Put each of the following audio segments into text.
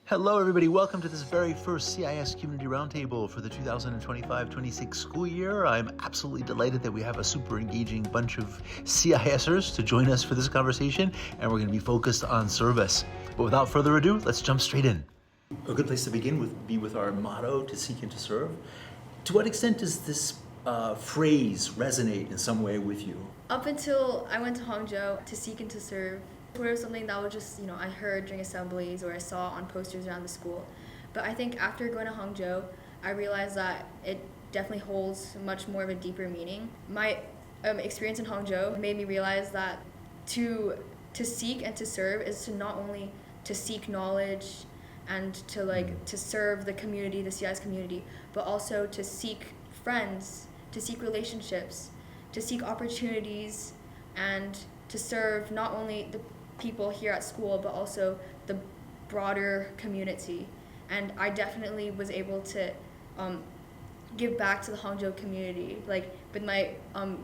Hello everybody, welcome to this very first CIS Community Roundtable for the 2025-26 school year. I'm absolutely delighted that we have a super engaging bunch of CISers to join us for this conversation, and we're going to be focused on service. But without further ado, let's jump straight in. A good place to begin would be with our motto, to seek and to serve. To what extent does this phrase resonate in some way with you? Up until I went to Hangzhou, to seek and to serve was something that was just, I heard during assemblies or I saw on posters around the school. But I think after going to Hangzhou, I realized that it definitely holds much more of a deeper meaning. My experience in Hangzhou made me realize that to seek and to serve is to not only to seek knowledge and to serve the community, the CIS community, but also to seek friends, to seek relationships, to seek opportunities, and to serve not only the people here at school, but also the broader community. And I definitely was able to give back to the Hangzhou community, with my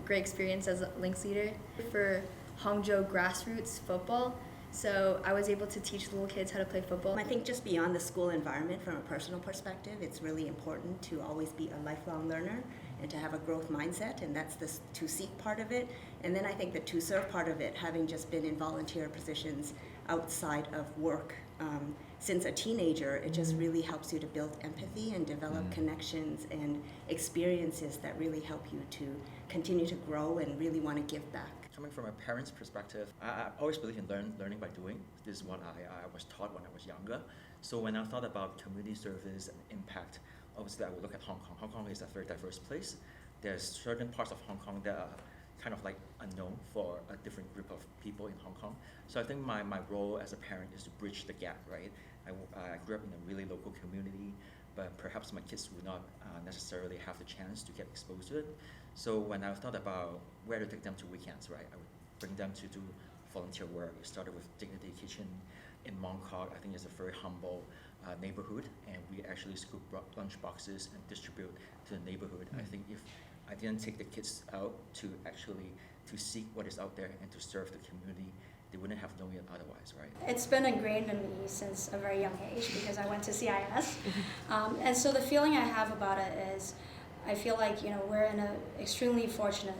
great experience as a Links Leader for Hangzhou grassroots football. So I was able to teach little kids how to play football. I think just beyond the school environment, from a personal perspective, it's really important to always be a lifelong learner and to have a growth mindset, and that's the to seek part of it. And then I think the to serve part of it, having just been in volunteer positions outside of work since a teenager, it just really helps you to build empathy and develop connections and experiences that really help you to continue to grow and really want to give back. Coming from a parent's perspective, I always believe in learning by doing. This is what I was taught when I was younger. So when I thought about community service and impact, obviously I would look at Hong Kong. Hong Kong is a very diverse place. There's certain parts of Hong Kong that are kind of unknown for a different group of people in Hong Kong. So I think my role as a parent is to bridge the gap, right? I grew up in a really local community, but perhaps my kids would not necessarily have the chance to get exposed to it. So when I thought about where to take them to weekends, right, I would bring them to do volunteer work. It started with Dignity Kitchen in Mongkok. I think it's a very humble neighborhood, and we actually scoop lunch boxes and distribute to the neighborhood. I think if I didn't take the kids out to seek what is out there and to serve the community, they wouldn't have known it otherwise, right? It's been ingrained in me since a very young age because I went to CIS. And so the feeling I have about it is I feel like we're in an extremely fortunate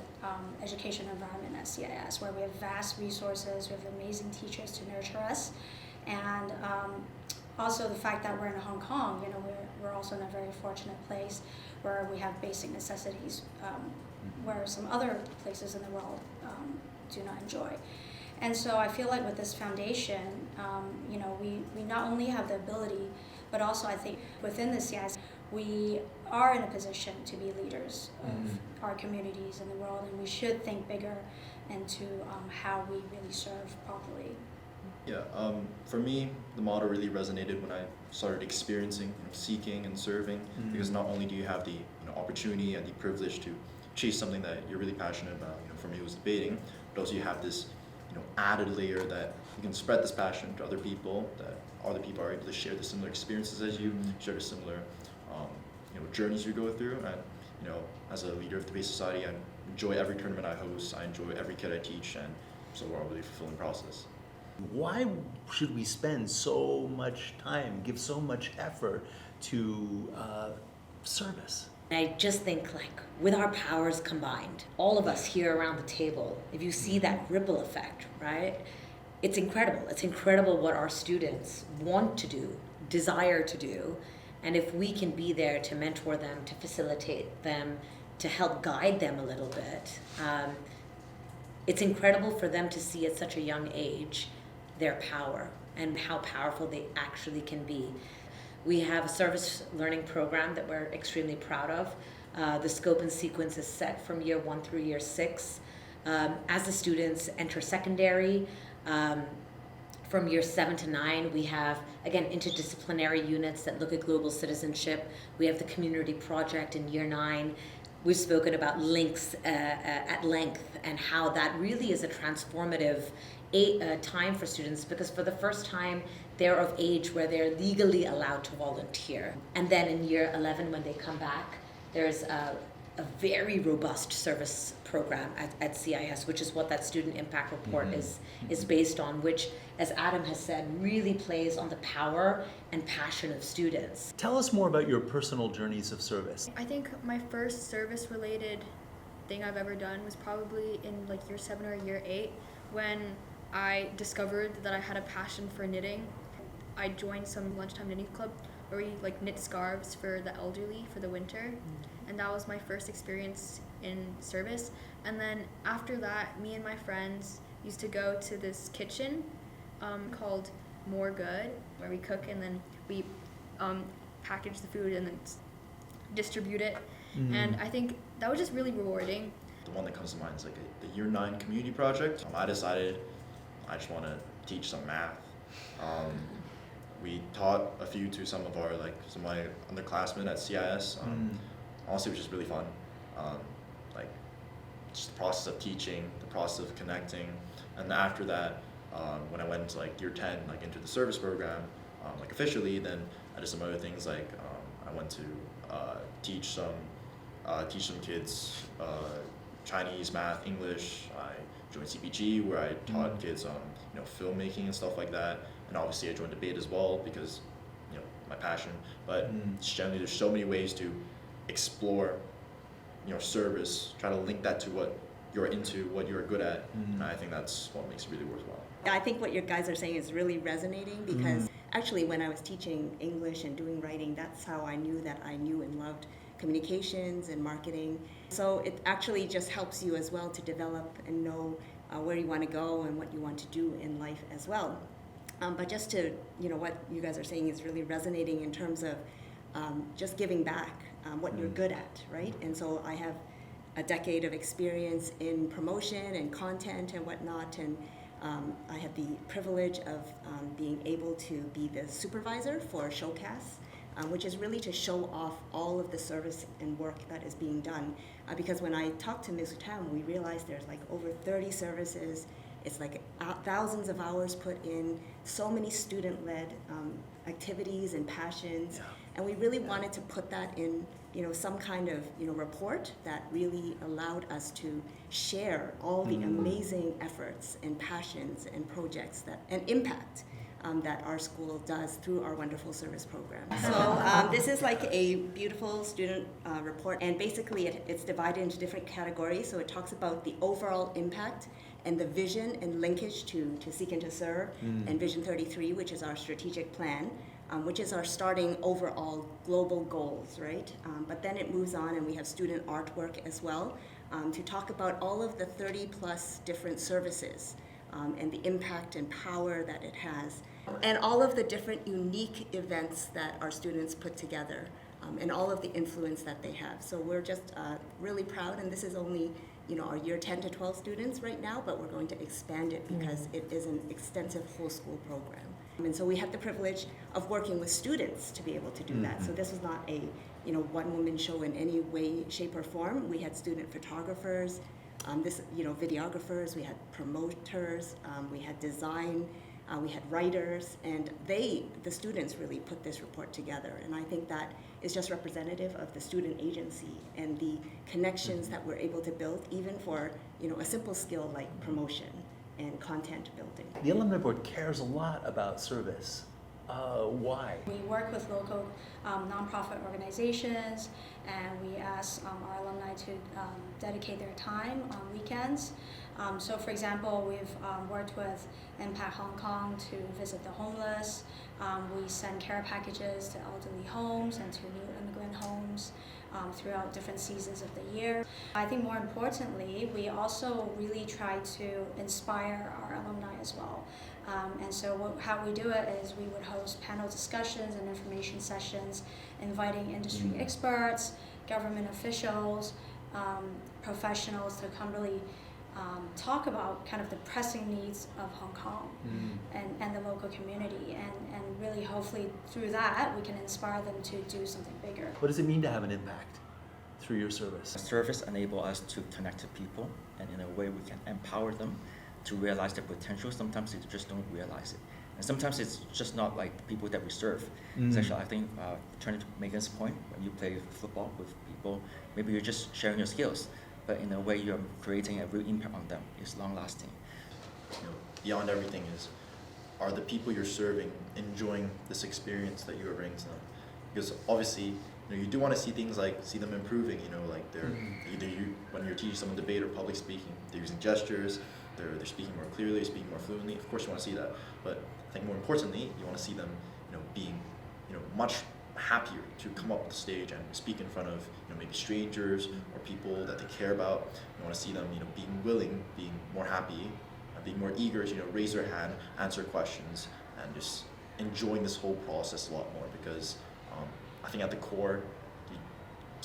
education environment at CIS where we have vast resources, we have amazing teachers to nurture us, and also the fact that we're in Hong Kong, we're also in a very fortunate place where we have basic necessities where some other places in the world do not enjoy. And so I feel like with this foundation, we not only have the ability, but also I think within the CIS, we are in a position to be leaders of our communities in the world, and we should think bigger into how we really serve properly. Yeah, for me, the motto really resonated when I started experiencing seeking and serving, because not only do you have the opportunity and the privilege to chase something that you're really passionate about, for me it was debating, but also you have this added layer that you can spread this passion to other people, that other people are able to share the similar experiences as you, share the similar journeys you go through. And as a leader of the Bay Society, I enjoy every tournament I host, I enjoy every kid I teach, and so we're a really fulfilling process. Why should we spend so much time, give so much effort to service? I just think with our powers combined, all of us here around the table, if you see that ripple effect, right? It's incredible. It's incredible what our students want to do, desire to do. And if we can be there to mentor them, to facilitate them, to help guide them a little bit, it's incredible for them to see at such a young age their power and how powerful they actually can be. We have a service learning program that we're extremely proud of. The scope and sequence is set from year 1 through year 6. As the students enter secondary, from year 7 to 9, we have, again, interdisciplinary units that look at global citizenship. We have the community project in year 9. We've spoken about links at length and how that really is a transformative time for students, because for the first time they're of age where they're legally allowed to volunteer. And then in year 11, when they come back, there's a very robust service program at CIS, which is what that student impact report is based on, which, as Adam has said, really plays on the power and passion of students. Tell us more about your personal journeys of service. I think my first service-related thing I've ever done was probably in like year 7 or year 8 when I discovered that I had a passion for knitting. I joined some lunchtime knitting club where we like knit scarves for the elderly for the winter, and that was my first experience in service. And then after that, me and my friends used to go to this kitchen called More Good, where we cook and then we package the food and then distribute it. And I think that was just really rewarding. The one that comes to mind is like the Year 9 community project. I decided I just want to teach some math. We taught a few to some of my underclassmen at CIS. Honestly, it was just really fun. Like just the process of teaching, the process of connecting, and after that, when I went to like year 10, like into the service program, like officially, then I did some other things like I went to teach some kids Chinese, math, English. I joined CPG where I taught kids filmmaking and stuff like that. And obviously I joined debate as well because my passion. But generally there's so many ways to explore service, try to link that to what you're into, what you're good at. And I think that's what makes it really worthwhile. I think what you guys are saying is really resonating because actually when I was teaching English and doing writing, that's how I knew that I knew and loved communications and marketing. So it actually just helps you as well to develop and know where you want to go and what you want to do in life as well. But just to, what you guys are saying is really resonating in terms of just giving back what you're good at, right? And so I have a decade of experience in promotion and content and whatnot, and I have the privilege of being able to be the supervisor for ShowCAS, which is really to show off all of the service and work that is being done. Because when I talked to Ms. Uttam, we realized there's like over 30 services. It's like thousands of hours put in, so many student-led activities and passions, and we really wanted to put that in, some kind of, report that really allowed us to share all the amazing efforts and passions and projects and impact that our school does through our wonderful service program. So this is like a beautiful student report, and basically it's divided into different categories. So it talks about the overall impact and the vision and linkage to Seek and to Serve, and Vision 33, which is our strategic plan, which is our starting overall global goals, right? But then it moves on and we have student artwork as well to talk about all of the 30 plus different services and the impact and power that it has, and all of the different unique events that our students put together, and all of the influence that they have. So we're just really proud, and this is only our year 10 to 12 students right now, but we're going to expand it because it is an extensive whole school program. And so we had the privilege of working with students to be able to do that. So this was not a one-woman show in any way, shape, or form. We had student photographers, videographers, we had promoters, we had design, we had writers, and the students really put this report together. And I think that is just representative of the student agency and the connections that we're able to build, even for a simple skill like promotion and content building. The Alumni Board cares a lot about service. Why? We work with local nonprofit organizations, and we ask our alumni to dedicate their time on weekends. So for example, we've worked with Impact Hong Kong to visit the homeless. We send care packages to elderly homes and to new immigrant homes throughout different seasons of the year. I think more importantly, we also really try to inspire our alumni as well. And so how we do it is we would host panel discussions and information sessions, inviting industry experts, government officials, professionals to come really talk about kind of the pressing needs of Hong Kong and the local community, and really hopefully through that we can inspire them to do something bigger. What does it mean to have an impact through your service? Service enables us to connect to people, and in a way we can empower them to realize their potential. Sometimes they just don't realize it. And sometimes it's just not like the people that we serve. It's actually, I think, turning to Megan's point, when you play football with people, maybe you're just sharing your skills. but in a way you're creating a real impact on them. It's long-lasting. Beyond everything are the people you're serving enjoying this experience that you are bringing to them? Because obviously, you do want to see things like see them improving. Like they're either when you're teaching someone debate or public speaking, they're using gestures, they're speaking more clearly, speaking more fluently. Of course, you want to see that, but I think more importantly, you want to see them, being, much happier to come up on the stage and speak in front of, maybe strangers or people that they care about. You want to see them, being willing, being more happy, being more eager to, raise their hand, answer questions, and just enjoying this whole process a lot more. Because I think at the core, the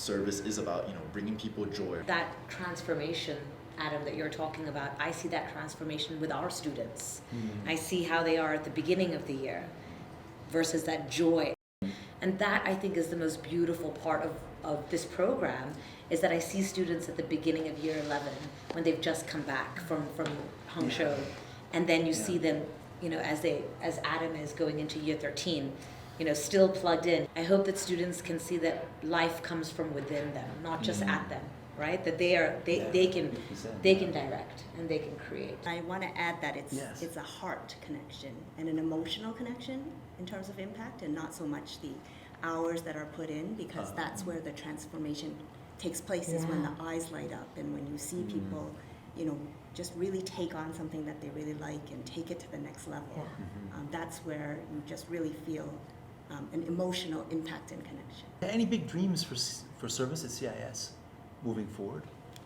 service is about, bringing people joy. That transformation, Adam, that you're talking about, I see that transformation with our students. I see how they are at the beginning of the year versus that joy. And that, I think, is the most beautiful part of this program, is that I see students at the beginning of year 11 when they've just come back from Hangzhou, and then you see them, as Adam is going into year 13, still plugged in. I hope that students can see that life comes from within them, not just at them, right? That they can direct and they can create. I want to add that it's a heart connection and an emotional connection in terms of impact, and not so much the hours that are put in, because that's where the transformation takes place, is when the eyes light up and when you see people, just really take on something that they really like and take it to the next level. That's where you just really feel an emotional impact and connection. Any big dreams for service at CIS moving forward?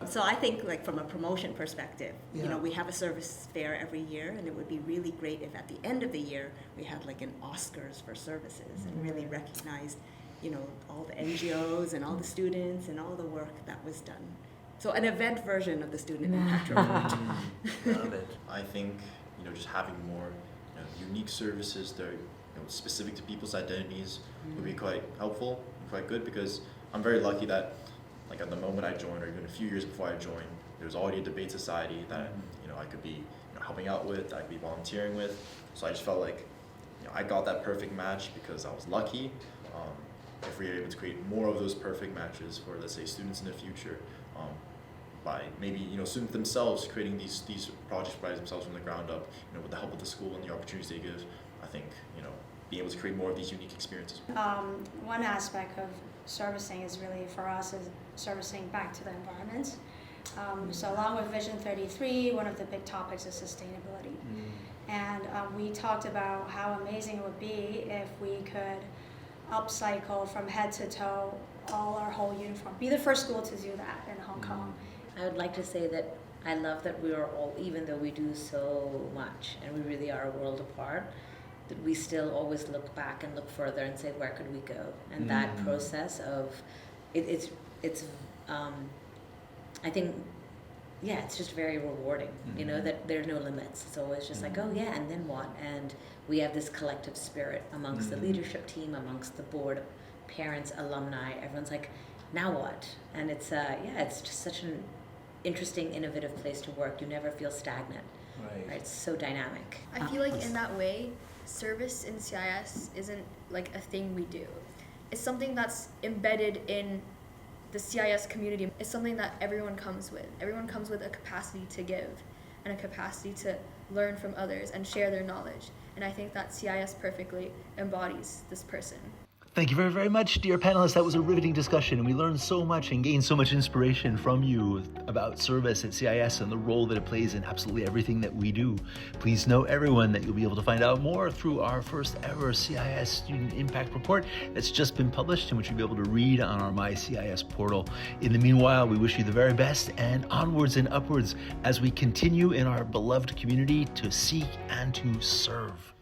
So I think, like, from a promotion perspective, we have a service fair every year, and it would be really great if at the end of the year we had like an Oscars for services and really recognized, all the NGOs and all the students and all the work that was done. So an event version of the Student Impact Report. Love it. I think, just having more, unique services that are, specific to people's identities would be quite helpful, quite good, because I'm very lucky that, like, at the moment I joined, or even a few years before I joined, there was already a debate society that, I could be, helping out with, that I could be volunteering with. So I just felt like, I got that perfect match because I was lucky. If we are able to create more of those perfect matches for, let's say, students in the future, by maybe, students themselves creating these projects by themselves from the ground up, with the help of the school and the opportunities they give, I think, being able to create more of these unique experiences. One aspect of servicing is really, for us, is servicing back to the environment. So along with Vision 33, one of the big topics is sustainability. And we talked about how amazing it would be if we could upcycle from head to toe all our whole uniform. Be the first school to do that in Hong Kong. I would like to say that I love that we are all, even though we do so much and we really are a world apart, that we still always look back and look further and say, where could we go? And that process of, it's I think, it's just very rewarding, that there are no limits. It's always just like, oh yeah, and then what? And we have this collective spirit amongst the leadership team, amongst the board, parents, alumni, everyone's like, now what? And it's it's just such an interesting, innovative place to work. You never feel stagnant. Right? It's so dynamic. I feel like in that way, service in CIS isn't like a thing we do. It's something that's embedded in the CIS community. It's something that everyone comes with. Everyone comes with a capacity to give and a capacity to learn from others and share their knowledge. And I think that CIS perfectly embodies this person. Thank you very, very much, dear panelists. That was a riveting discussion, and we learned so much and gained so much inspiration from you about service at CIS and the role that it plays in absolutely everything that we do. Please know, everyone, that you'll be able to find out more through our first ever CIS Student Impact Report that's just been published and which you'll be able to read on our My CIS portal. In the meanwhile, we wish you the very best and onwards and upwards as we continue in our beloved community to seek and to serve.